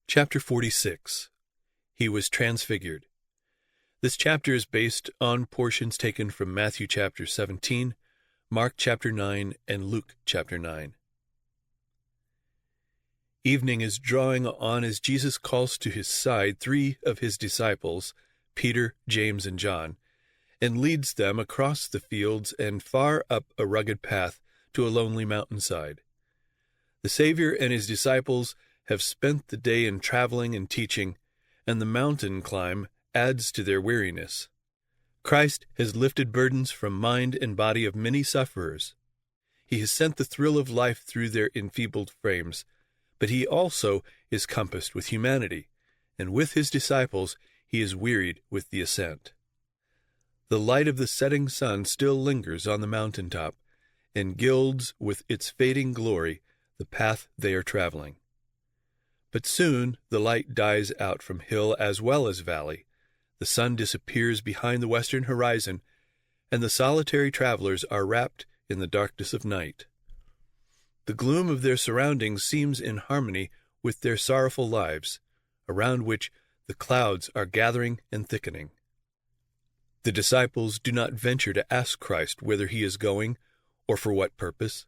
Chapter 46. He was transfigured. This chapter is based on portions taken from Matthew chapter 17, Mark chapter 9, and Luke chapter 9. Evening is drawing on as Jesus calls to his side 3 of his disciples, Peter, James, and John, and leads them across the fields and far up a rugged path to a lonely mountainside. The Savior and his disciples have spent the day in traveling and teaching, and the mountain climb adds to their weariness. Christ has lifted burdens from mind and body of many sufferers. He has sent the thrill of life through their enfeebled frames, but he also is compassed with humanity, and with his disciples he is wearied with the ascent. The light of the setting sun still lingers on the mountaintop, and gilds with its fading glory the path they are traveling. But soon the light dies out from hill as well as valley, the sun disappears behind the western horizon, and the solitary travelers are wrapped in the darkness of night. The gloom of their surroundings seems in harmony with their sorrowful lives, around which the clouds are gathering and thickening. The disciples do not venture to ask Christ whither he is going or for what purpose.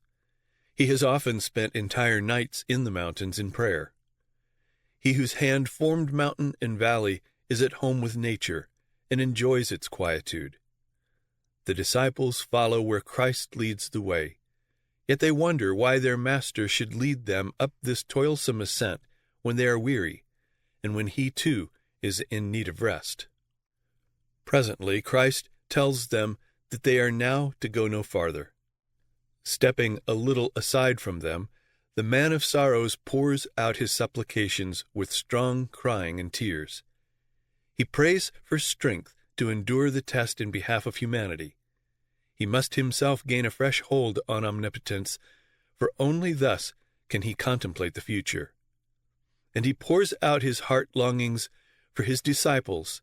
He has often spent entire nights in the mountains in prayer. He whose hand formed mountain and valley is at home with nature and enjoys its quietude. The disciples follow where Christ leads the way, yet they wonder why their Master should lead them up this toilsome ascent when they are weary, and when he too is in need of rest. Presently Christ tells them that they are now to go no farther. Stepping a little aside from them, the man of sorrows pours out his supplications with strong crying and tears. He prays for strength to endure the test in behalf of humanity. He must himself gain a fresh hold on omnipotence, for only thus can he contemplate the future. And he pours out his heart longings for his disciples,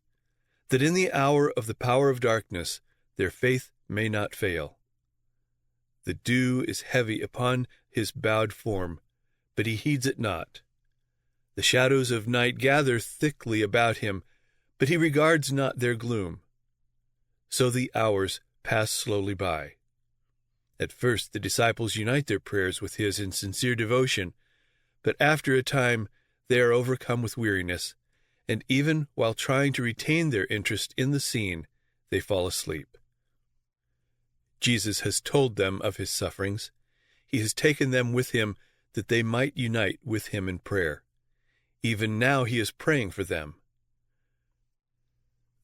that in the hour of the power of darkness their faith may not fail. The dew is heavy upon his bowed form, but he heeds it not. The shadows of night gather thickly about him, but he regards not their gloom. So the hours pass slowly by. At first the disciples unite their prayers with his in sincere devotion, but after a time they are overcome with weariness, and even while trying to retain their interest in the scene, they fall asleep. Jesus has told them of his sufferings. He has taken them with him that they might unite with him in prayer. Even now he is praying for them.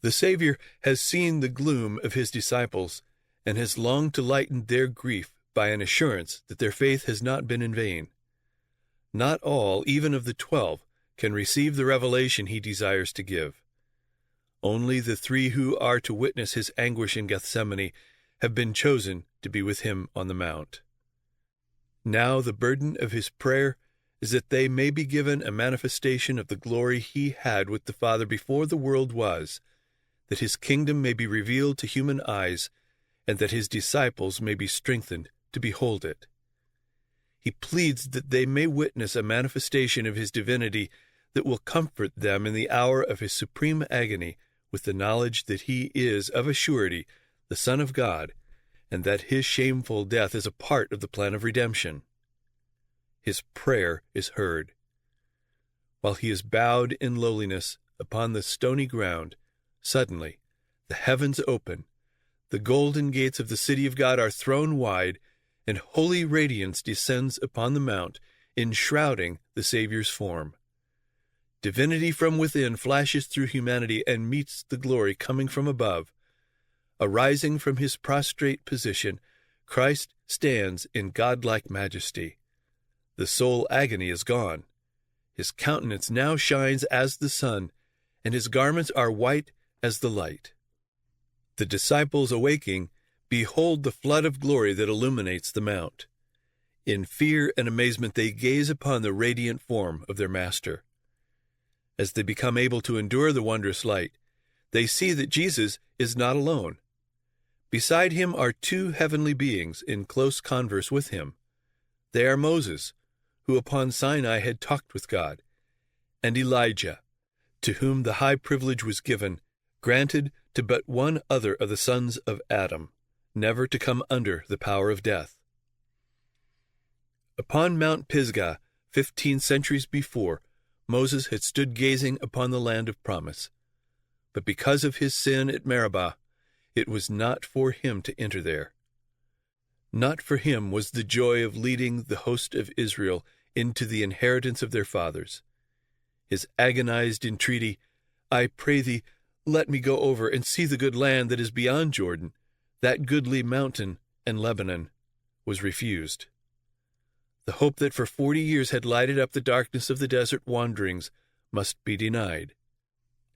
The Savior has seen the gloom of his disciples and has longed to lighten their grief by an assurance that their faith has not been in vain. Not all, even of the 12, can receive the revelation he desires to give. Only the 3 who are to witness his anguish in Gethsemane have been chosen to be with him on the mount. Now the burden of his prayer is that they may be given a manifestation of the glory he had with the Father before the world was, that his kingdom may be revealed to human eyes, and that his disciples may be strengthened to behold it. He pleads that they may witness a manifestation of his divinity that will comfort them in the hour of his supreme agony with the knowledge that he is, of a surety, the Son of God, and that his shameful death is a part of the plan of redemption. His prayer is heard. While he is bowed in lowliness upon the stony ground, suddenly the heavens open, the golden gates of the city of God are thrown wide, and holy radiance descends upon the mount, enshrouding the Savior's form. Divinity from within flashes through humanity and meets the glory coming from above. Arising from his prostrate position, Christ stands in godlike majesty. The soul agony is gone. His countenance now shines as the sun, and his garments are white as the light. The disciples awaking behold the flood of glory that illuminates the mount. In fear and amazement they gaze upon the radiant form of their Master. As they become able to endure the wondrous light, they see that Jesus is not alone. Beside him are 2 heavenly beings in close converse with him. They are Moses, who upon Sinai had talked with God, and Elijah, to whom the high privilege was given, granted to but one other of the sons of Adam, never to come under the power of death. Upon Mount Pisgah, 15 centuries before, Moses had stood gazing upon the land of promise. But because of his sin at Meribah, it was not for him to enter there. Not for him was the joy of leading the host of Israel into the inheritance of their fathers. His agonized entreaty, "I pray thee, let me go over and see the good land that is beyond Jordan, that goodly mountain and Lebanon," was refused. The hope that for 40 years had lighted up the darkness of the desert wanderings must be denied.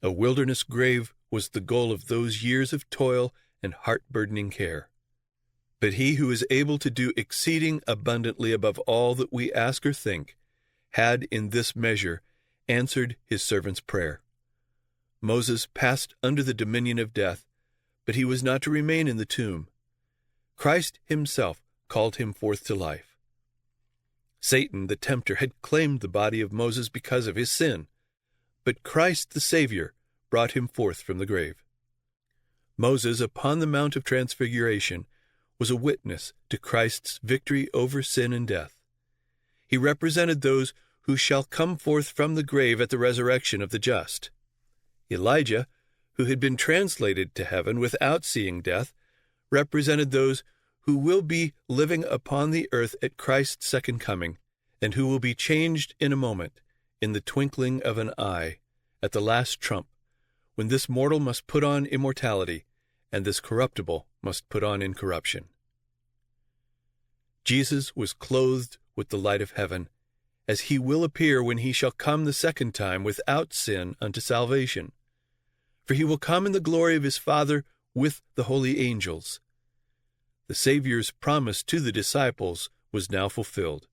A wilderness grave was the goal of those years of toil and heart-burdening care. But he who is able to do exceeding abundantly above all that we ask or think, had in this measure answered his servant's prayer. Moses passed under the dominion of death, but he was not to remain in the tomb. Christ himself called him forth to life. Satan, the tempter, had claimed the body of Moses because of his sin, but Christ the Savior brought him forth from the grave. Moses, upon the Mount of Transfiguration, was a witness to Christ's victory over sin and death. He represented those who shall come forth from the grave at the resurrection of the just. Elijah, who had been translated to heaven without seeing death, represented those who will be living upon the earth at Christ's second coming, and who will be changed in a moment, in the twinkling of an eye, at the last trump, when this mortal must put on immortality, and this corruptible must put on incorruption. Jesus was clothed with the light of heaven, as he will appear when he shall come the second time without sin unto salvation. For he will come in the glory of his Father with the holy angels. The Saviour's promise to the disciples was now fulfilled.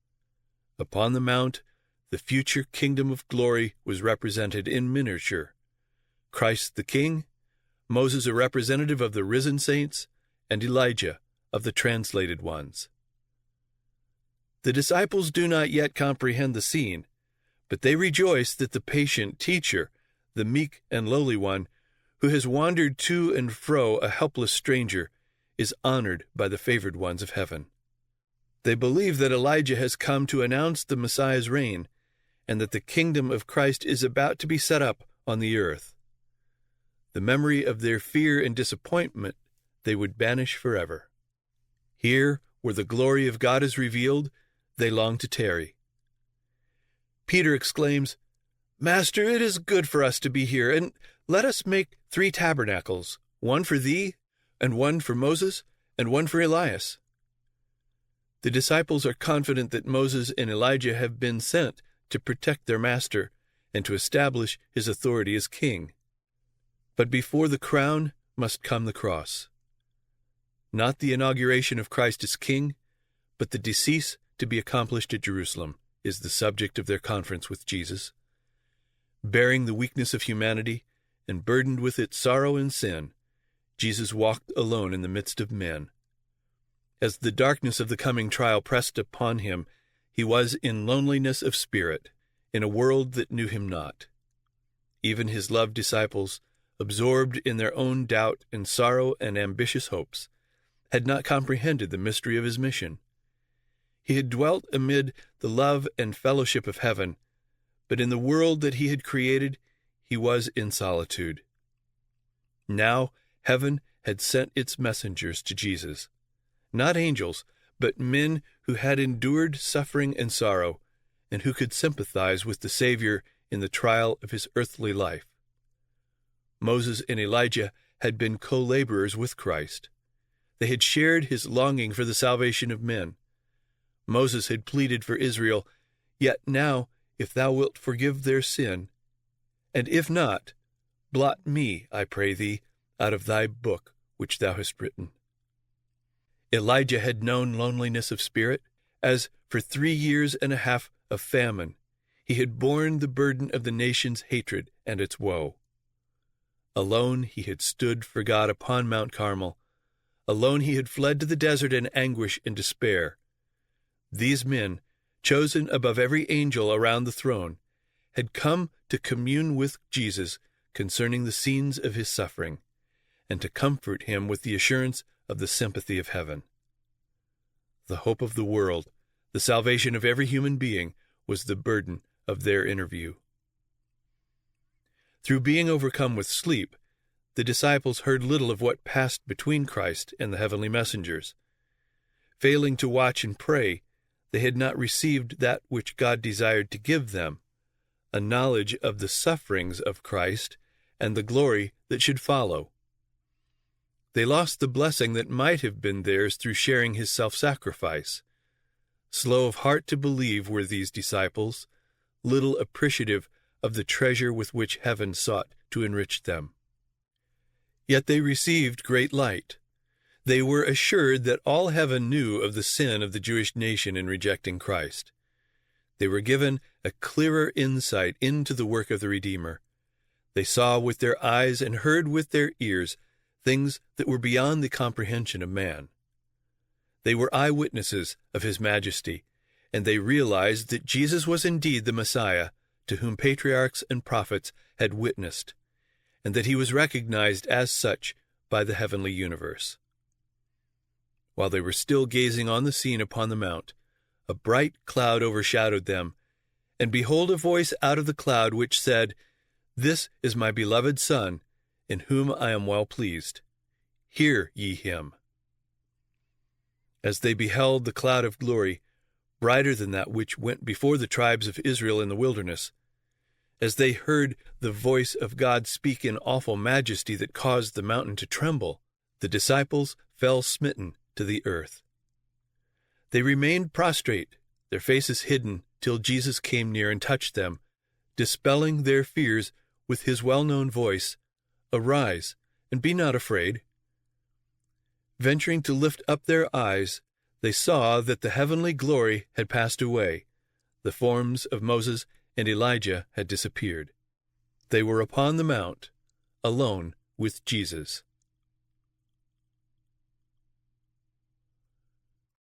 Upon the mount, the future kingdom of glory was represented in miniature. Christ the King, Moses a representative of the risen saints, and Elijah of the translated ones. The disciples do not yet comprehend the scene, but they rejoice that the patient teacher, the meek and lowly one, who has wandered to and fro a helpless stranger, is honored by the favored ones of heaven. They believe that Elijah has come to announce the Messiah's reign, and that the kingdom of Christ is about to be set up on the earth. The memory of their fear and disappointment they would banish forever. Here, where the glory of God is revealed, they long to tarry. Peter exclaims, "Master, it is good for us to be here, and let us make 3 tabernacles, one for thee, and one for Moses, and one for Elias." The disciples are confident that Moses and Elijah have been sent to protect their master and to establish his authority as king. But before the crown must come the cross. Not the inauguration of Christ as king, but the decease to be accomplished at Jerusalem is the subject of their conference with Jesus. Bearing the weakness of humanity and burdened with its sorrow and sin, Jesus walked alone in the midst of men. As the darkness of the coming trial pressed upon him, he was in loneliness of spirit, in a world that knew him not. Even his loved disciples, absorbed in their own doubt and sorrow and ambitious hopes, had not comprehended the mystery of his mission. He had dwelt amid the love and fellowship of heaven, but in the world that he had created, he was in solitude. Now heaven had sent its messengers to Jesus, not angels, but men who had endured suffering and sorrow, and who could sympathize with the Savior in the trial of his earthly life. Moses and Elijah had been co-laborers with Christ. They had shared his longing for the salvation of men. Moses had pleaded for Israel, "Yet now, if thou wilt forgive their sin, and if not, blot me, I pray thee, out of thy book which thou hast written." Elijah had known loneliness of spirit, as for 3.5 years of famine he had borne the burden of the nation's hatred and its woe. Alone he had stood for God upon Mount Carmel. Alone he had fled to the desert in anguish and despair. These men, chosen above every angel around the throne, had come to commune with Jesus concerning the scenes of his suffering, and to comfort him with the assurance of the sympathy of heaven. The hope of the world, the salvation of every human being, was the burden of their interview. Through being overcome with sleep, the disciples heard little of what passed between Christ and the heavenly messengers. Failing to watch and pray, they had not received that which God desired to give them, a knowledge of the sufferings of Christ and the glory that should follow. They lost the blessing that might have been theirs through sharing his self-sacrifice. Slow of heart to believe were these disciples, little appreciative of the treasure with which heaven sought to enrich them. Yet they received great light. They were assured that all heaven knew of the sin of the Jewish nation in rejecting Christ. They were given a clearer insight into the work of the Redeemer. They saw with their eyes and heard with their ears things that were beyond the comprehension of man. They were eyewitnesses of his majesty, and they realized that Jesus was indeed the Messiah to whom patriarchs and prophets had witnessed, and that he was recognized as such by the heavenly universe. While they were still gazing on the scene upon the mount, a bright cloud overshadowed them, and behold, a voice out of the cloud which said, "This is my beloved Son, in whom I am well pleased. Hear ye him." As they beheld the cloud of glory, brighter than that which went before the tribes of Israel in the wilderness, as they heard the voice of God speak in awful majesty that caused the mountain to tremble, the disciples fell smitten to the earth. They remained prostrate, their faces hidden, till Jesus came near and touched them, dispelling their fears with his well-known voice, "Arise, and be not afraid." Venturing to lift up their eyes, they saw that the heavenly glory had passed away. The forms of Moses and Elijah had disappeared. They were upon the mount, alone with Jesus.